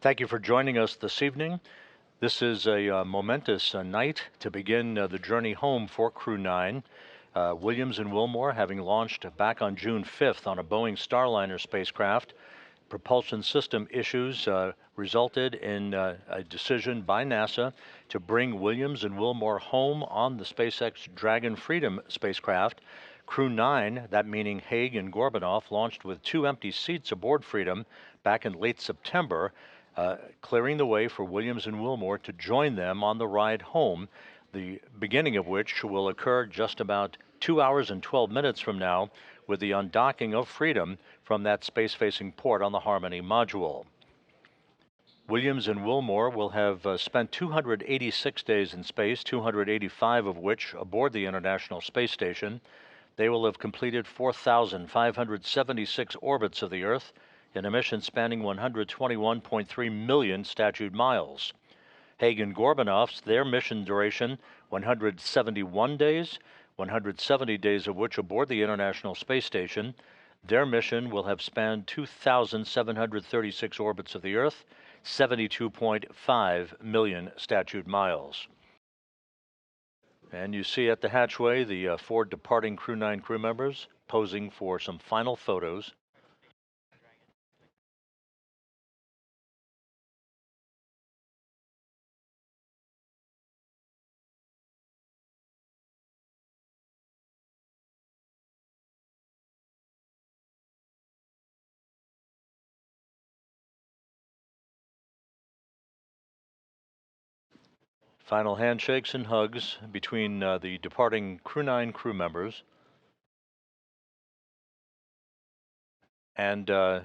Thank you for joining us this evening. This is a momentous night to begin the journey home for Crew-9. Williams and Wilmore, having launched back on June 5th on a Boeing Starliner spacecraft, propulsion system issues resulted in a decision by NASA to bring Williams and Wilmore home on the SpaceX Dragon Freedom spacecraft. Crew-9, that meaning Hague and Gorbunov, launched with 2 empty seats aboard Freedom back in late September, clearing the way for Williams and Wilmore to join them on the ride home, the beginning of which will occur just about 2 hours and 12 minutes from now with the undocking of Freedom from that space-facing port on the Harmony module. Williams and Wilmore will have spent 286 days in space, 285 of which aboard the International Space Station. They will have completed 4,576 orbits of the Earth in a mission spanning 121.3 million statute miles. Hague and Gorbunov's, their mission duration, 171 days, 170 days of which aboard the International Space Station. Their mission will have spanned 2,736 orbits of the Earth, 72.5 million statute miles. And you see at the hatchway the 4 departing Crew-9 crew members posing for some final photos. Final handshakes and hugs between the departing Crew-9 crew members and the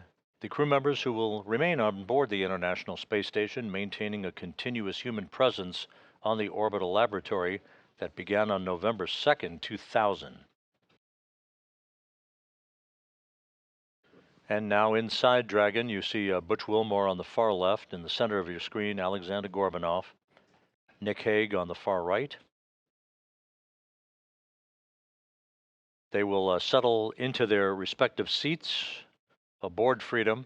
crew members who will remain on board the International Space Station, maintaining a continuous human presence on the orbital laboratory that began on November 2nd, 2000. And now inside Dragon, you see Butch Wilmore on the far left. In the center of your screen, Aleksandr Gorbunov. Nick Hague on the far right. They will settle into their respective seats aboard Freedom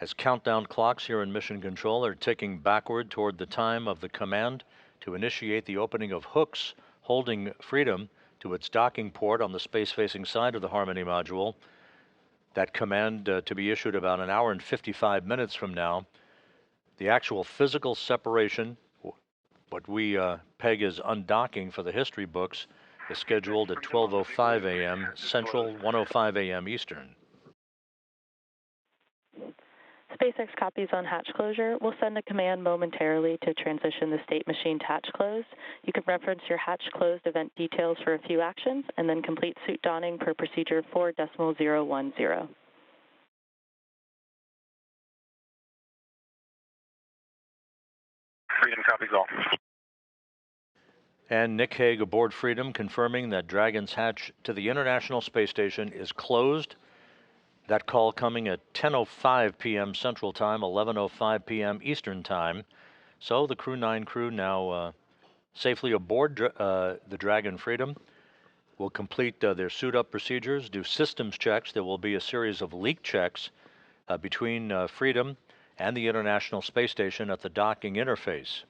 as countdown clocks here in Mission Control are ticking backward toward the time of the command to initiate the opening of hooks holding Freedom to its docking port on the space-facing side of the Harmony module. That command to be issued about an hour and 55 minutes from now. The actual physical separation, what we peg as undocking for the history books, is scheduled at 12:05 a.m. Central, 1:05 a.m. Eastern. SpaceX copies on hatch closure. We'll send a command momentarily to transition the state machine to hatch closed. You can reference your hatch closed event details for a few actions, and then complete suit donning per procedure 4.010. Freedom copies all. And Nick Hague aboard Freedom confirming that Dragon's hatch to the International Space Station is closed. That call coming at 10:05 p.m. Central Time, 11:05 p.m. Eastern Time. So the Crew-9 crew now safely aboard the Dragon Freedom will complete their suit-up procedures, do systems checks. There will be a series of leak checks between Freedom and the International Space Station at the docking interface.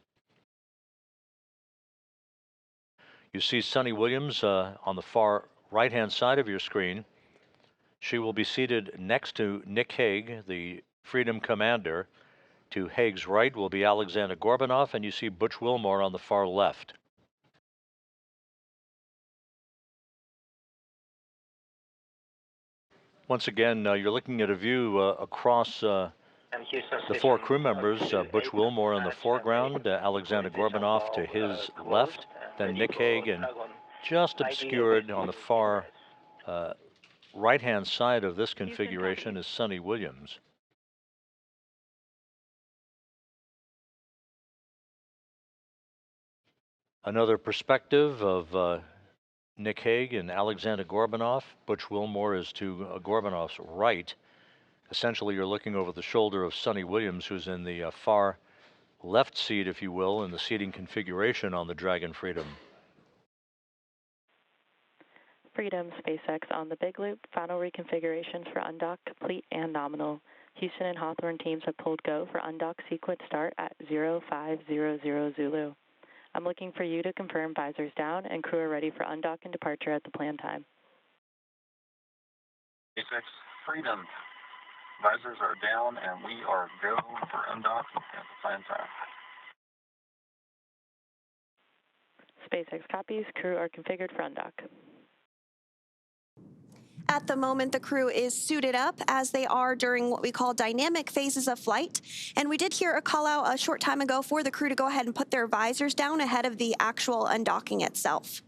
You see Suni Williams on the far right-hand side of your screen. She will be seated next to Nick Hague, the Freedom commander. To Hague's right will be Aleksandr Gorbunov, and you see Butch Wilmore on the far left. Once again, you're looking at a view across the 4 crew members, Butch Wilmore in the foreground, Aleksandr Gorbunov to his left, then Nick Hague, and just obscured on the far right-hand side of this configuration is Suni Williams. Another perspective of Nick Hague and Aleksandr Gorbunov. Butch Wilmore is to Gorbunov's right. Essentially, you're looking over the shoulder of Suni Williams, who's in the far left seat, if you will, in the seating configuration on the Dragon Freedom. Freedom, SpaceX on the big loop. Final reconfigurations for undock complete and nominal. Houston and Hawthorne teams have pulled go for undock sequence start at 0500 Zulu. I'm looking for you to confirm visors down and crew are ready for undock and departure at the planned time. SpaceX Freedom. Visors are down and we are go for undock at the planned time. SpaceX copies. Crew are configured for undock. At the moment, the crew is suited up as they are during what we call dynamic phases of flight. And we did hear a call out a short time ago for the crew to go ahead and put their visors down ahead of the actual undocking itself.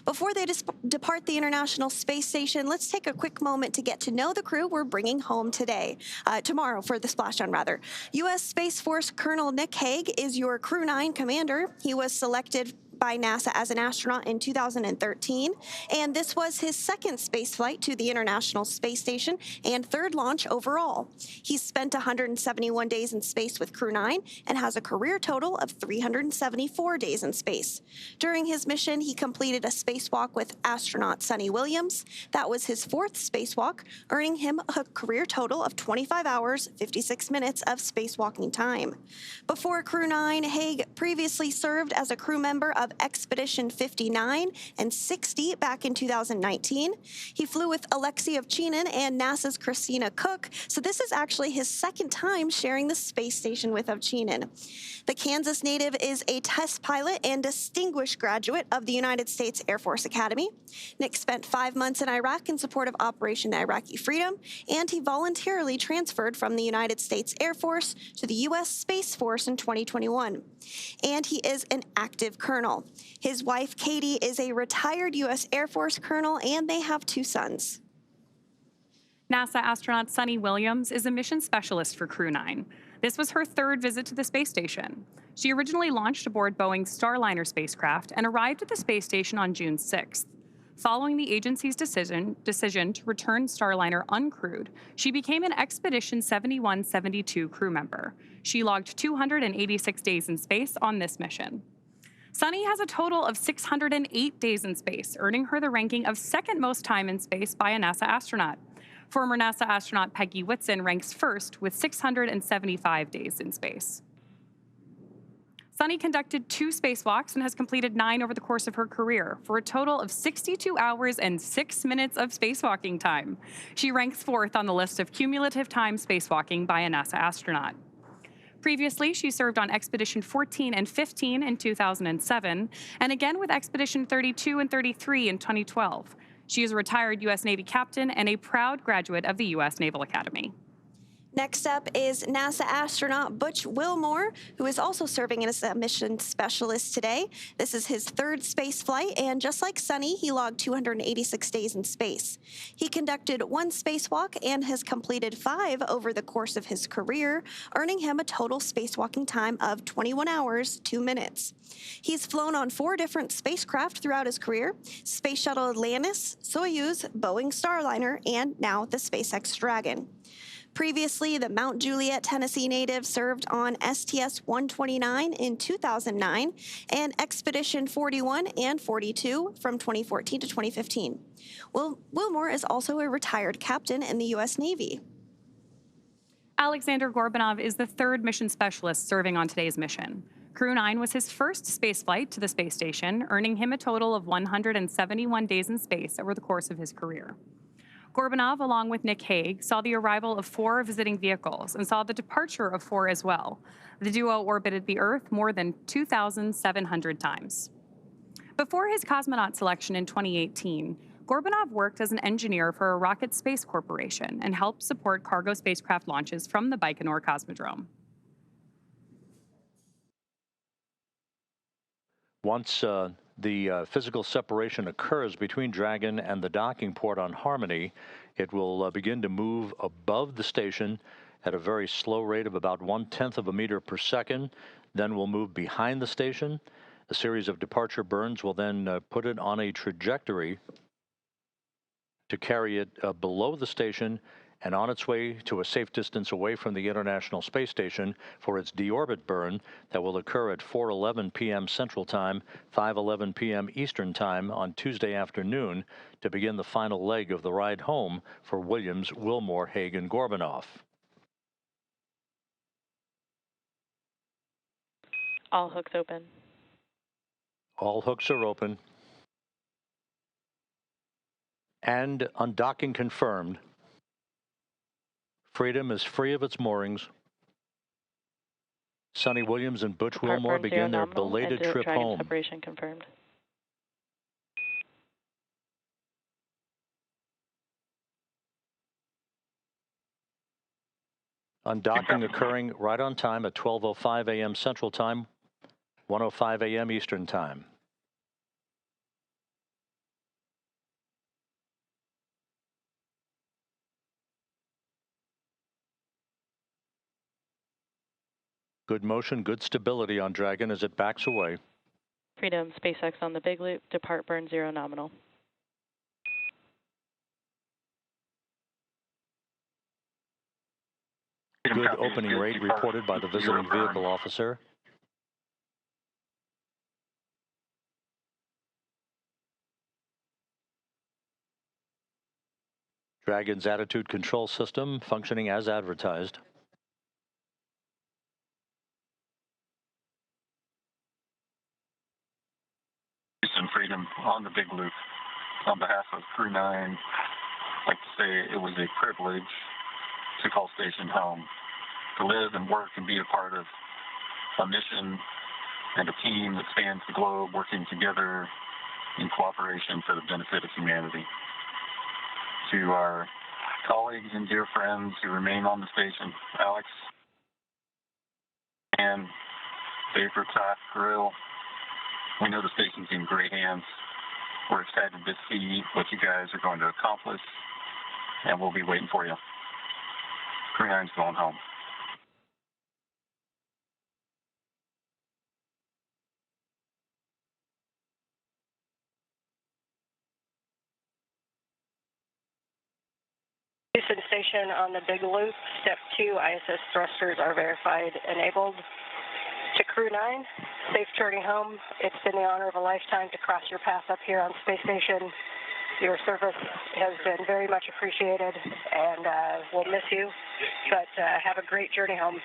Before they depart the International Space Station, let's take a quick moment to get to know the crew we're bringing home tomorrow for the splashdown rather. U.S. Space Force Colonel Nick Hague is your Crew-9 commander. He was selected by NASA as an astronaut in 2013, and this was his second space flight to the International Space Station and third launch overall. He's spent 171 days in space with Crew-9 and has a career total of 374 days in space. During his mission, he completed a spacewalk with astronaut Suni Williams. That was his fourth spacewalk, earning him a career total of 25 hours, 56 minutes of spacewalking time. Before Crew-9, Hague previously served as a crew member of Expedition 59 and 60 back in 2019. He flew with Aleksandr Gorbunov and NASA's Christina Cook, so this is actually his second time sharing the space station with Gorbunov. The Kansas native is a test pilot and distinguished graduate of the United States Air Force Academy. Nick spent 5 months in Iraq in support of Operation Iraqi Freedom, and he voluntarily transferred from the United States Air Force to the U.S. Space Force in 2021. And he is an active colonel. His wife, Katie, is a retired U.S. Air Force colonel, and they have 2 sons. NASA astronaut Suni Williams is a mission specialist for Crew-9. This was her third visit to the space station. She originally launched aboard Boeing's Starliner spacecraft and arrived at the space station on June 6th. Following the agency's decision to return Starliner uncrewed, she became an Expedition 71-72 crew member. She logged 286 days in space on this mission. Suni has a total of 608 days in space, earning her the ranking of second most time in space by a NASA astronaut. Former NASA astronaut Peggy Whitson ranks first with 675 days in space. Suni conducted 2 spacewalks and has completed 9 over the course of her career, for a total of 62 hours and 6 minutes of spacewalking time. She ranks 4th on the list of cumulative time spacewalking by a NASA astronaut. Previously, she served on Expedition 14 and 15 in 2007, and again with Expedition 32 and 33 in 2012. She is a retired U.S. Navy captain and a proud graduate of the U.S. Naval Academy. Next up is NASA astronaut Butch Wilmore, who is also serving as a mission specialist today. This is his 3rd space flight, and just like Suni, he logged 286 days in space. He conducted 1 spacewalk and has completed 5 over the course of his career, earning him a total spacewalking time of 21 hours, 2 minutes. He's flown on 4 different spacecraft throughout his career: Space Shuttle Atlantis, Soyuz, Boeing Starliner, and now the SpaceX Dragon. Previously, the Mount Juliet, Tennessee native served on STS-129 in 2009 and Expedition 41 and 42 from 2014 to 2015. Wilmore is also a retired captain in the U.S. Navy. Aleksandr Gorbunov is the 3rd mission specialist serving on today's mission. Crew-9 was his first spaceflight to the space station, earning him a total of 171 days in space over the course of his career. Gorbunov, along with Nick Hague, saw the arrival of 4 visiting vehicles and saw the departure of 4 as well. The duo orbited the Earth more than 2,700 times. Before his cosmonaut selection in 2018, Gorbunov worked as an engineer for a rocket space corporation and helped support cargo spacecraft launches from the Baikonur Cosmodrome. Once the physical separation occurs between Dragon and the docking port on Harmony, it will begin to move above the station at a very slow rate of about 1/10 of a meter per second. Then will move behind the station. A series of departure burns will then put it on a trajectory to carry it below the station and on its way to a safe distance away from the International Space Station for its deorbit burn that will occur at 4:11 p.m. Central Time, 5:11 p.m. Eastern Time on Tuesday afternoon to begin the final leg of the ride home for Williams, Wilmore, Hague, and Gorbunov. All hooks open. All hooks are open. And undocking confirmed. Freedom is free of its moorings. Suni Williams and Butch Wilmore begin their belated trip home. Separation confirmed. Undocking occurring right on time at 12:05 a.m. Central Time, 1:05 a.m. Eastern Time. Good motion, good stability on Dragon as it backs away. Freedom, SpaceX on the big loop, depart burn 0 nominal. Good opening rate reported by the visiting vehicle officer. Dragon's attitude control system functioning as advertised. Houston Freedom on the big loop. On behalf of Crew-9, I'd like to say it was a privilege to call station home, to live and work and be a part of a mission and a team that spans the globe working together in cooperation for the benefit of humanity. To our colleagues and dear friends who remain on the station, Alex and Dave Grill, we know the station's in great hands. We're excited to see what you guys are going to accomplish, and we'll be waiting for you. Crew-9's going home. Houston Station on the big loop. Step 2, ISS thrusters are verified enabled. To Crew-9, safe journey home. It's been the honor of a lifetime to cross your path up here on Space Station. Your service has been very much appreciated, and we'll miss you, but have a great journey home.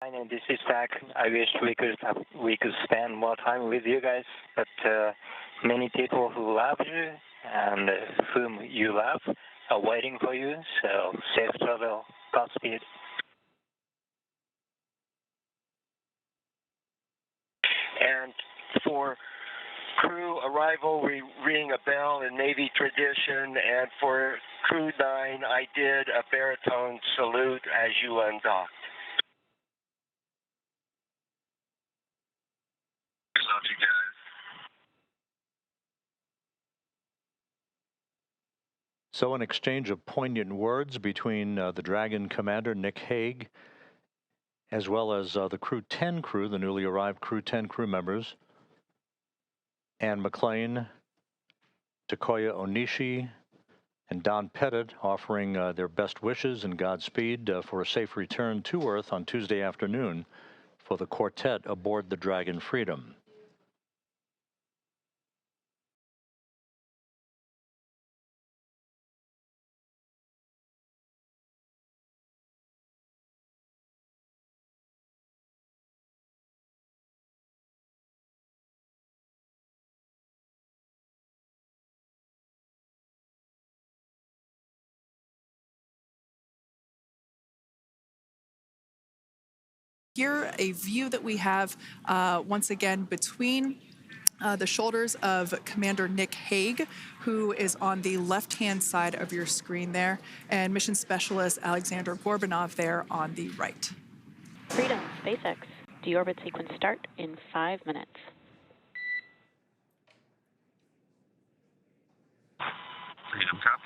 And this is Zach. I wish we could spend more time with you guys, but many people who love you and whom you love are waiting for you. So safe travel, Godspeed. And for crew arrival, we ring a bell in Navy tradition, and for Crew-9, I did a baritone salute as you undocked. Love you guys. So an exchange of poignant words between the Dragon commander, Nick Hague, as well as the Crew-10 crew, the newly arrived Crew-10 crew members, Ann McLean, Takoya Onishi, and Don Pettit offering their best wishes and Godspeed for a safe return to Earth on Tuesday afternoon for the quartet aboard the Dragon Freedom. Here, a view that we have once again between the shoulders of Commander Nick Hague, who is on the left-hand side of your screen there, and Mission Specialist Aleksandr Gorbunov there on the right. Freedom, SpaceX. Deorbit sequence start in 5 minutes. Freedom cops.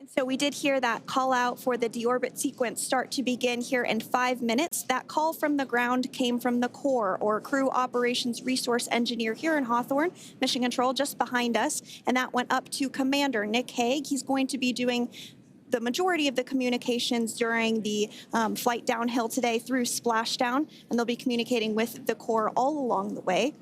So we did hear that call out for the deorbit sequence start to begin here in 5 minutes. That call from the ground came from the core, or Crew Operations Resource Engineer here in Hawthorne, Mission Control just behind us, and that went up to Commander Nick Hague. He's going to be doing the majority of the communications during the flight downhill today through splashdown, and they'll be communicating with the core all along the way.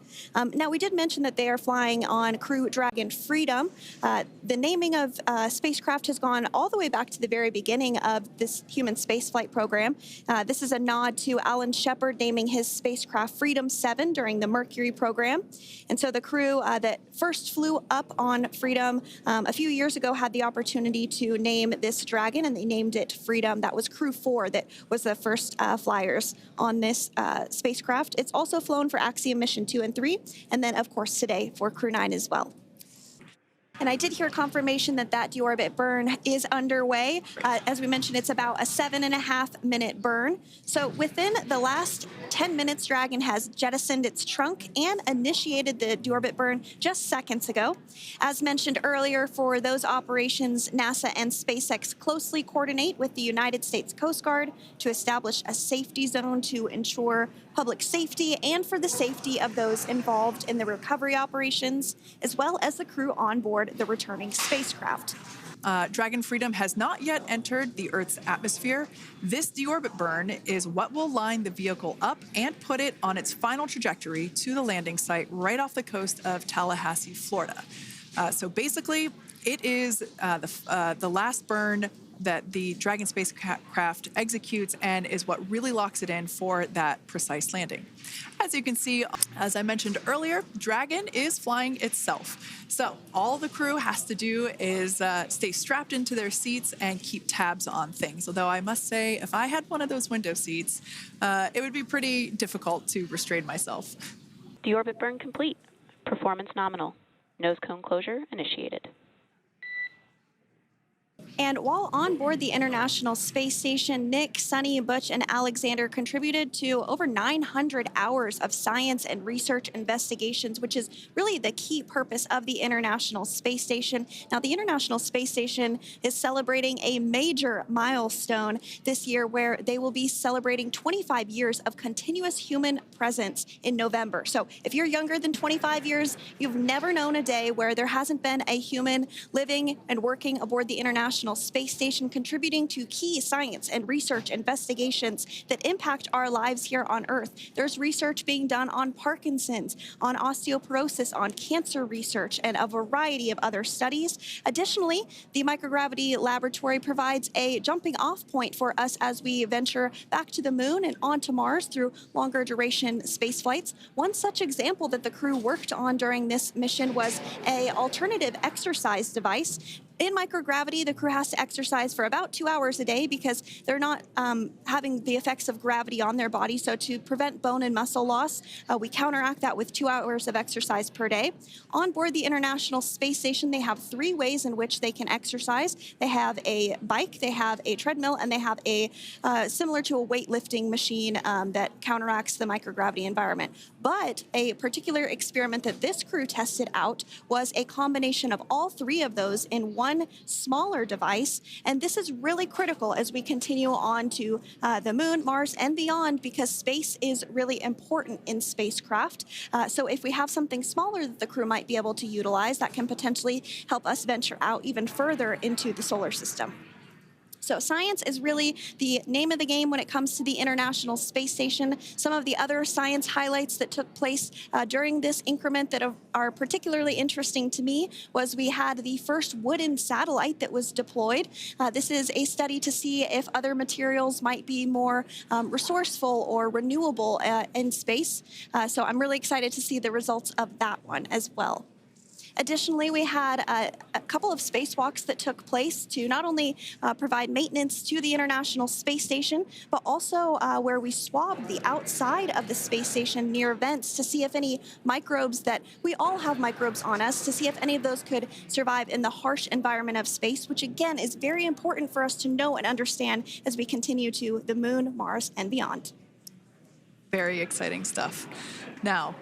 Now, we did mention that they are flying on Crew Dragon Freedom. The naming of spacecraft has gone all the way back to the very beginning of this human spaceflight program. This is a nod to Alan Shepard naming his spacecraft Freedom 7 during the Mercury program. And so the crew that first flew up on Freedom a few years ago had the opportunity to name this Dragon, and they named it Freedom. That was Crew 4 that was the first flyers on this spacecraft. It's also flown for Axiom Mission 2 and 3, and then, of course, today for Crew-9 as well. And I did hear confirmation that that deorbit burn is underway. As we mentioned, it's about a 7.5-minute burn. So within the last 10 minutes, Dragon has jettisoned its trunk and initiated the deorbit burn just seconds ago. As mentioned earlier, for those operations, NASA and SpaceX closely coordinate with the United States Coast Guard to establish a safety zone to ensure public safety and for the safety of those involved in the recovery operations, as well as the crew on board the returning spacecraft. Dragon Freedom has not yet entered the Earth's atmosphere. This deorbit burn is what will line the vehicle up and put it on its final trajectory to the landing site right off the coast of Tallahassee, Florida. So basically, it is the last burn that the Dragon spacecraft executes and is what really locks it in for that precise landing. As you can see, as I mentioned earlier, Dragon is flying itself. So all the crew has to do is stay strapped into their seats and keep tabs on things. Although I must say, if I had one of those window seats, it would be pretty difficult to restrain myself. Deorbit burn complete. Performance nominal. Nose cone closure initiated. And while on board the International Space Station, Nick, Suni, Butch, and Aleksandr contributed to over 900 hours of science and research investigations, which is really the key purpose of the International Space Station. Now, the International Space Station is celebrating a major milestone this year where they will be celebrating 25 years of continuous human presence in November. So if you're younger than 25 years, you've never known a day where there hasn't been a human living and working aboard the International Space Station, contributing to key science and research investigations that impact our lives here on Earth. There's research being done on Parkinson's, on osteoporosis, on cancer research, and a variety of other studies. Additionally, the microgravity laboratory provides a jumping off point for us as we venture back to the moon and onto Mars through longer duration space flights. One such example that the crew worked on during this mission was an alternative exercise device. In microgravity, the crew has to exercise for about 2 hours a day because they're not having the effects of gravity on their body. So to prevent bone and muscle loss, we counteract that with 2 hours of exercise per day. On board the International Space Station, they have 3 ways in which they can exercise. They have a bike, they have a treadmill, and they have a similar to a weightlifting machine that counteracts the microgravity environment. But a particular experiment that this crew tested out was a combination of all 3 of those in one smaller device, and this is really critical as we continue on to the moon, Mars, and beyond, because space is really important in spacecraft. So if we have something smaller that the crew might be able to utilize, that can potentially help us venture out even further into the solar system. So science is really the name of the game when it comes to the International Space Station. Some of the other science highlights that took place during this increment that are particularly interesting to me was we had the first wooden satellite that was deployed. This is a study to see if other materials might be more resourceful or renewable in space. So I'm really excited to see the results of that one as well. Additionally, we had a couple of spacewalks that took place to not only provide maintenance to the International Space Station, but also where we swabbed the outside of the space station near vents to see if any microbes that we all have microbes on us, to see if any of those could survive in the harsh environment of space, which again is very important for us to know and understand as we continue to the moon, Mars, and beyond. Very exciting stuff. Now,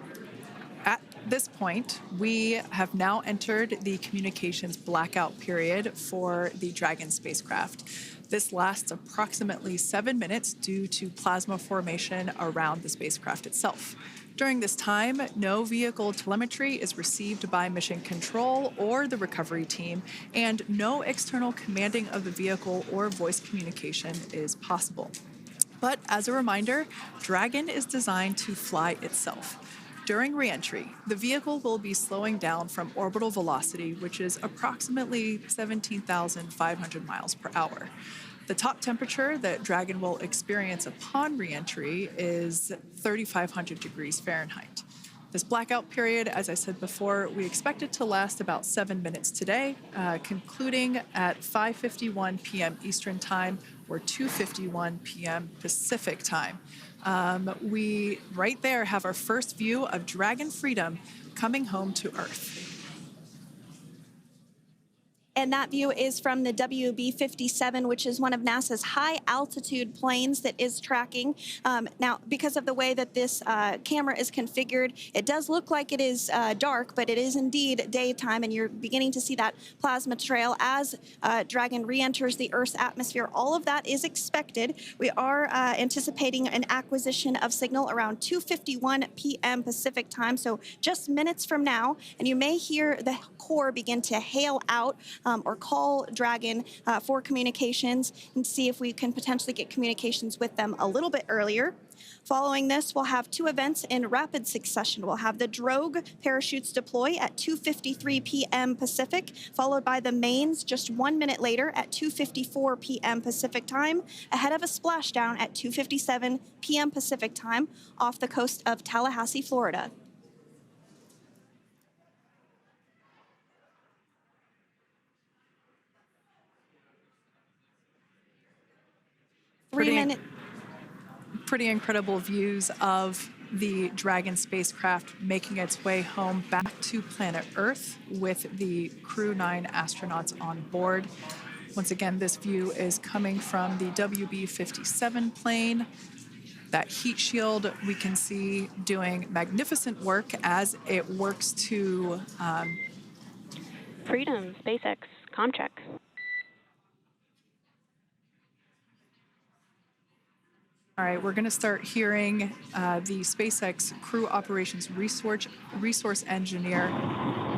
at this point, we have now entered the communications blackout period for the Dragon spacecraft. This lasts approximately 7 minutes due to plasma formation around the spacecraft itself. During this time, no vehicle telemetry is received by mission control or the recovery team, and no external commanding of the vehicle or voice communication is possible. But as a reminder, Dragon is designed to fly itself. During reentry, the vehicle will be slowing down from orbital velocity, which is approximately 17,500 miles per hour. The top temperature that Dragon will experience upon reentry is 3,500 degrees Fahrenheit. This blackout period, as I said before, we expect it to last about 7 minutes today, concluding at 5:51 p.m. Eastern Time or 2:51 p.m. Pacific Time. We, right there, have our first view of Dragon Freedom coming home to Earth. And that view is from the WB-57, which is one of NASA's high-altitude planes that is tracking. Now, because of the way that this camera is configured, it does look like it is dark, but it is indeed daytime, and you're beginning to see that plasma trail as Dragon re-enters the Earth's atmosphere. All of that is expected. We are anticipating an acquisition of signal around 2:51 p.m. Pacific Time, so just minutes from now, and you may hear the core begin to hail out or call Dragon for communications and see if we can potentially get communications with them a little bit earlier. Following this, we'll have two events in rapid succession. We'll have the drogue parachutes deploy at 2:53 p.m. Pacific, followed by the mains just 1 minute later at 2:54 p.m. Pacific Time, ahead of a splashdown at 2:57 p.m. Pacific Time off the coast of Tallahassee, Florida. Pretty incredible views of the Dragon spacecraft making its way home back to planet Earth with the Crew-9 astronauts on board. Once again, this view is coming from the WB-57 plane. That heat shield we can see doing magnificent work as it works to... Freedom, SpaceX, Comcheck. All right, we're going to start hearing the SpaceX Crew Operations Resource Engineer.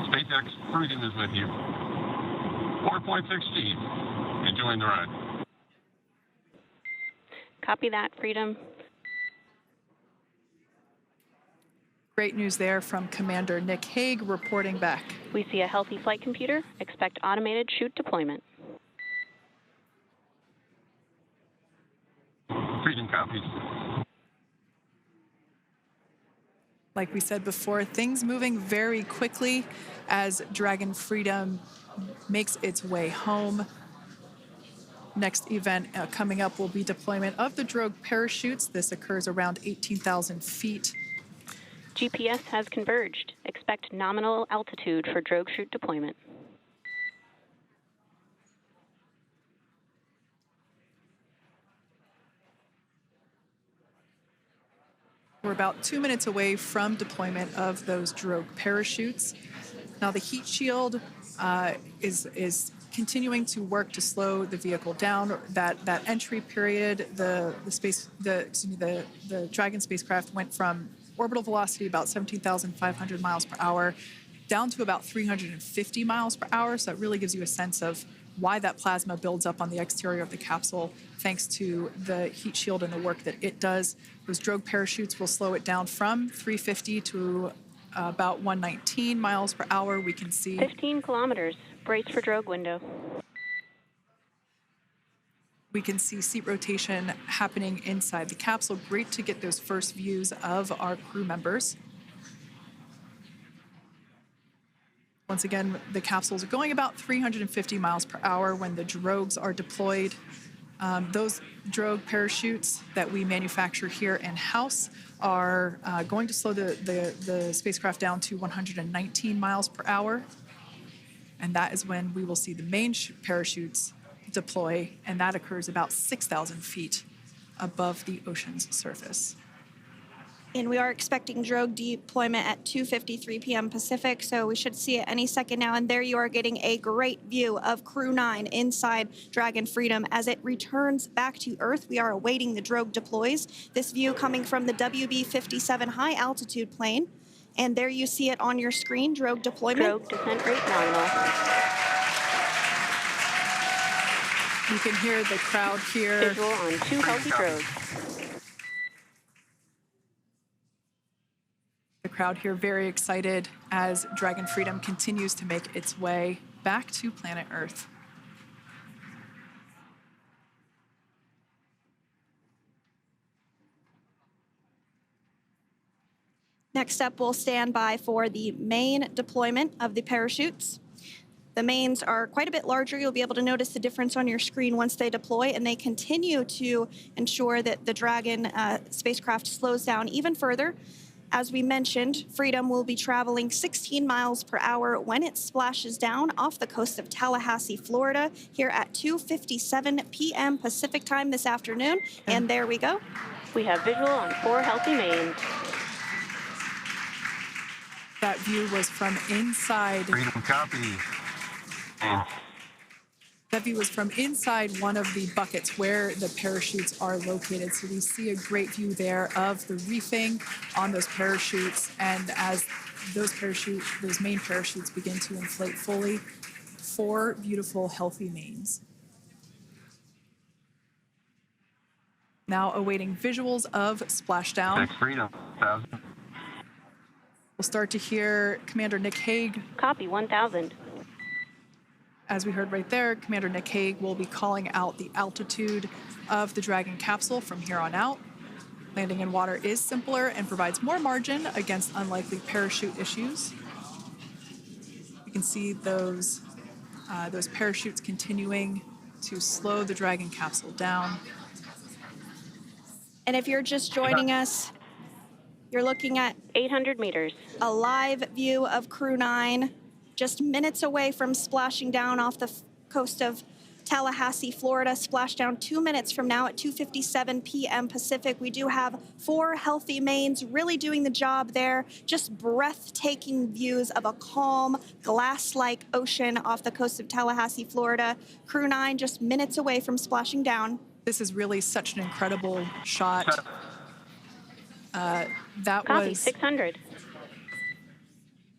SpaceX Freedom is with you. 4.16. Enjoying the ride. Copy that, Freedom. Great news there from Commander Nick Hague reporting back. We see a healthy flight computer. Expect automated chute deployment. Freedom copies. Like we said before, things moving very quickly as Dragon Freedom makes its way home. Next event coming up will be deployment of the drogue parachutes. This occurs around 18,000 feet. GPS has converged. Expect nominal altitude for drogue chute deployment. We're about 2 minutes away from deployment of those drogue parachutes. Now the heat shield is continuing to work to slow the vehicle down. That entry period, the Dragon spacecraft went from orbital velocity about 17,500 miles per hour down to about 350 miles per hour. So that really gives you a sense of why that plasma builds up on the exterior of the capsule, thanks to the heat shield and the work that it does. Those drogue parachutes will slow it down from 350 to about 119 miles per hour. We can see 15 kilometers. Brace for drogue window. We can see seat rotation happening inside the capsule. Great to get those first views of our crew members. Once again, the capsules are going about 350 miles per hour when the drogues are deployed. Those drogue parachutes that we manufacture here in-house are going to slow the spacecraft down to 119 miles per hour. And that is when we will see the main parachutes deploy, and that occurs about 6,000 feet above the ocean's surface. And we are expecting drogue deployment at 2:53 p.m. Pacific, so we should see it any second now. And there you are getting a great view of Crew-9 inside Dragon Freedom as it returns back to Earth. We are awaiting the drogue deploys. This view coming from the WB-57 high altitude plane. And there you see it on your screen, drogue deployment. Drogue descent rate nominal. You can hear the crowd here. Visual on 2 healthy drogues. The crowd here very excited as Dragon Freedom continues to make its way back to planet Earth. Next up, we'll stand by for the main deployment of the parachutes. The mains are quite a bit larger. You'll be able to notice the difference on your screen once they deploy, and they continue to ensure that the Dragon spacecraft slows down even further. As we mentioned, Freedom will be traveling 16 miles per hour when it splashes down off the coast of Tallahassee, Florida, here at 2:57 p.m. Pacific time this afternoon. And there we go. We have visual on 4 healthy mains. That view was from inside. Freedom copy. That view was from inside one of the buckets where the parachutes are located. So we see a great view there of the reefing on those parachutes. And as those main parachutes begin to inflate fully, 4 beautiful, healthy mains. Now awaiting visuals of splashdown. Freedom, 1,000. We'll start to hear Commander Nick Hague. Copy, 1,000. As we heard right there, Commander Nick Hague will be calling out the altitude of the Dragon capsule from here on out. Landing in water is simpler and provides more margin against unlikely parachute issues. You can see those parachutes continuing to slow the Dragon capsule down. And if you're just joining us, you're looking at 800 meters. a live view of Crew-9 just minutes away from splashing down off the coast of Tallahassee, Florida. Splashdown 2 minutes from now at 2:57 p.m. Pacific. We do have 4 healthy mains really doing the job there. Just breathtaking views of a calm, glass-like ocean off the coast of Tallahassee, Florida. Crew-9 just minutes away from splashing down. This is really such an incredible shot. That Copy, was 600.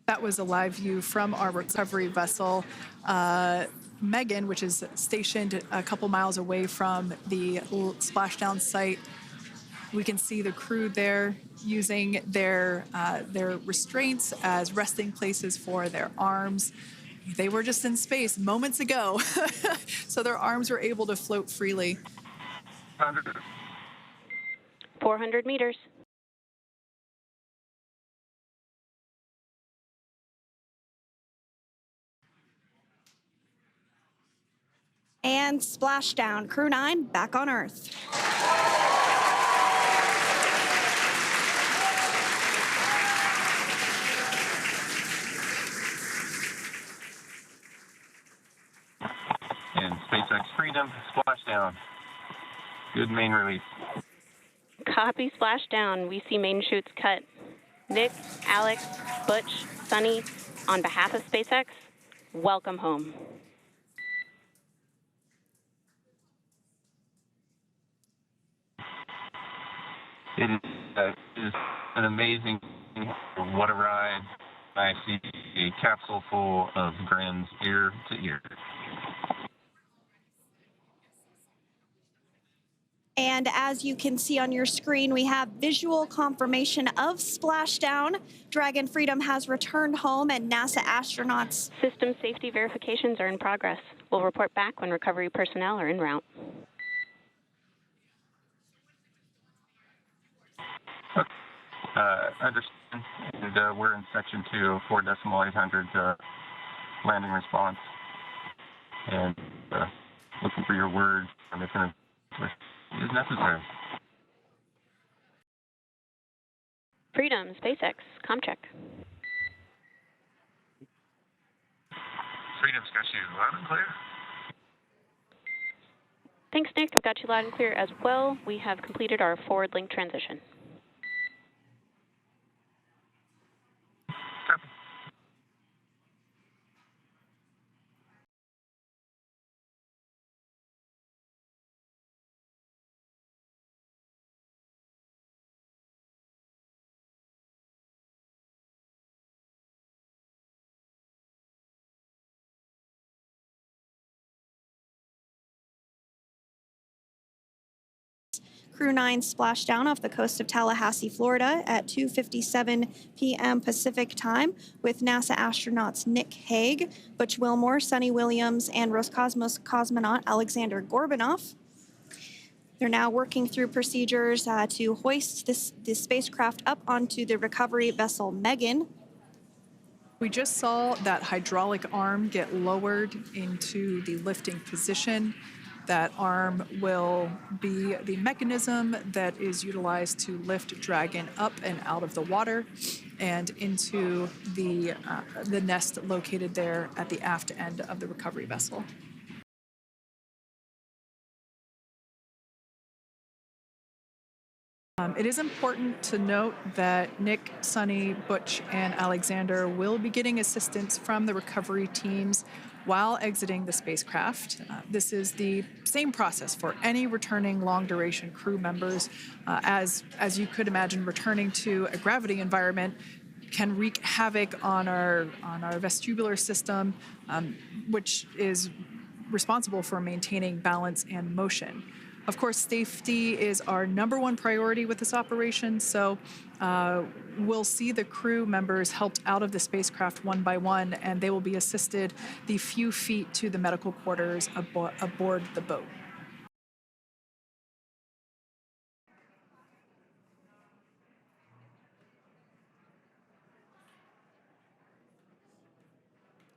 That was a live view from our recovery vessel, Megan, which is stationed a couple miles away from the splashdown site. We can see the crew there using their restraints as resting places for their arms. They were just in space moments ago, so their arms were able to float freely. 400 meters. And splashdown. Crew-9 back on Earth. And SpaceX Freedom, splashdown. Good main release. Copy, splashdown. We see main chutes cut. Nick, Alex, Butch, Suni, on behalf of SpaceX, welcome home. It is an amazing, what a ride. I see a capsule full of grins ear to ear. And as you can see on your screen, we have visual confirmation of splashdown. Dragon Freedom has returned home and NASA astronauts. System safety verifications are in progress. We'll report back when recovery personnel are en route. Understand, and we're in section 2, 4.800 landing response, and looking for your word on if it is necessary. Freedom, SpaceX, ComCheck. Freedom's got you loud and clear. Thanks, Nick. I've got you loud and clear as well. We have completed our forward link transition. Crew-9 splashdown off the coast of Tallahassee, Florida at 2:57 p.m. Pacific time with NASA astronauts Nick Hague, Butch Wilmore, Suni Williams, and Roscosmos cosmonaut Aleksandr Gorbunov. They're now working through procedures to hoist this spacecraft up onto the recovery vessel Megan. We just saw that hydraulic arm get lowered into the lifting position. That arm will be the mechanism that is utilized to lift Dragon up and out of the water and into the nest located there at the aft end of the recovery vessel. It is important to note that Nick, Suni, Butch, and Aleksandr will be getting assistance from the recovery teams while exiting the spacecraft. This is the same process for any returning long-duration crew members. As you could imagine, returning to a gravity environment can wreak havoc on our vestibular system, which is responsible for maintaining balance and motion. Of course, safety is our #1 priority with this operation, so we'll see the crew members helped out of the spacecraft one by one, and they will be assisted the few feet to the medical quarters aboard the boat.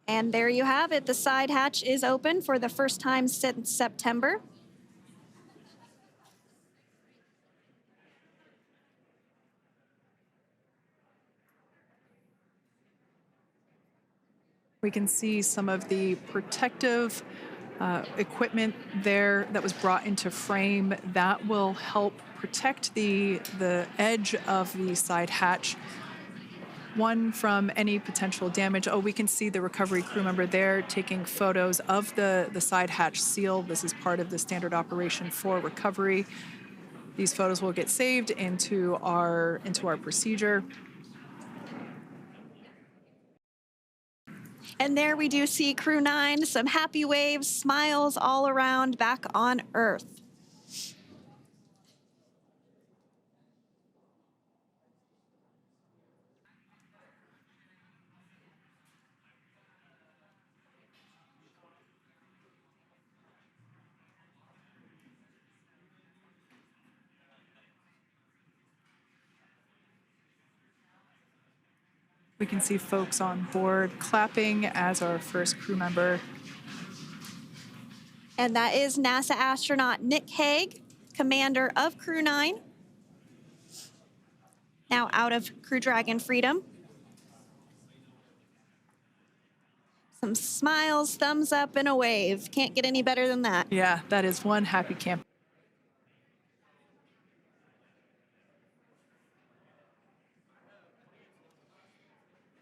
And there you have it. The side hatch is open for the first time since September. We can see some of the protective equipment there that was brought into frame that will help protect the edge of the side hatch, one from any potential damage. Oh, we can see the recovery crew member there taking photos of the side hatch seal. This is part of the standard operation for recovery. These photos will get saved into our procedure. And there we do see Crew-9, some happy waves, smiles all around back on Earth. We can see folks on board clapping as our first crew member. And that is NASA astronaut Nick Hague, commander of Crew-9, now out of Crew Dragon Freedom. Some smiles, thumbs up, and a wave. Can't get any better than that. Yeah, that is one happy camp.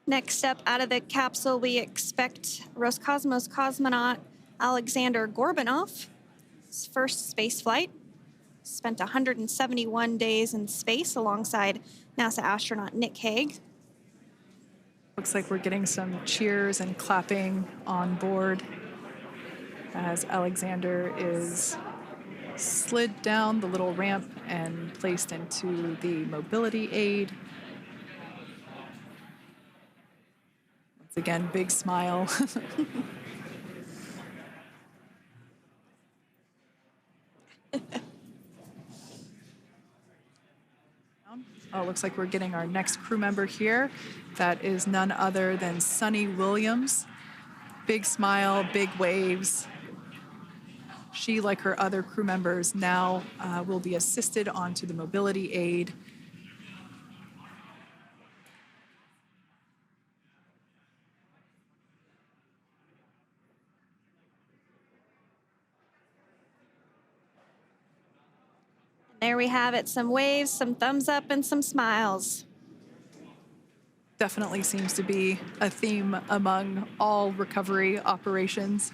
Next up out of the capsule, we expect Roscosmos cosmonaut Aleksandr Gorbunov. His first space flight. Spent 171 days in space alongside NASA astronaut Nick Hague. Looks like we're getting some cheers and clapping on board as Aleksandr is slid down the little ramp and placed into the mobility aid. Once again, big smile. Oh, looks like we're getting our next crew member here. That is none other than Suni Williams. Big smile, big waves. She, like her other crew members, now will be assisted onto the mobility aid. There we have it, some waves, some thumbs up, and some smiles. Definitely seems to be a theme among all recovery operations.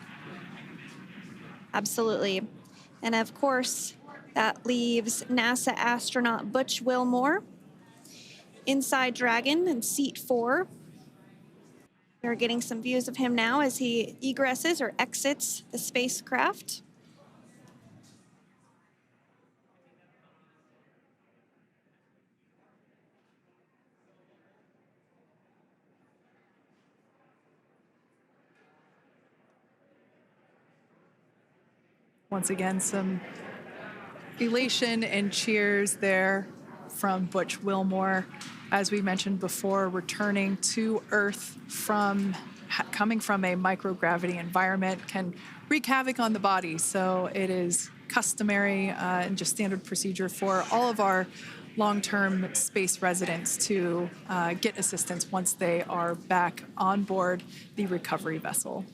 Absolutely. And of course, that leaves NASA astronaut Butch Wilmore inside Dragon in seat 4. We're getting some views of him now as he egresses or exits the spacecraft. Once again, some elation and cheers there from Butch Wilmore. As we mentioned before, returning to Earth coming from a microgravity environment can wreak havoc on the body. So it is customary and just standard procedure for all of our long-term space residents to get assistance once they are back on board the recovery vessel.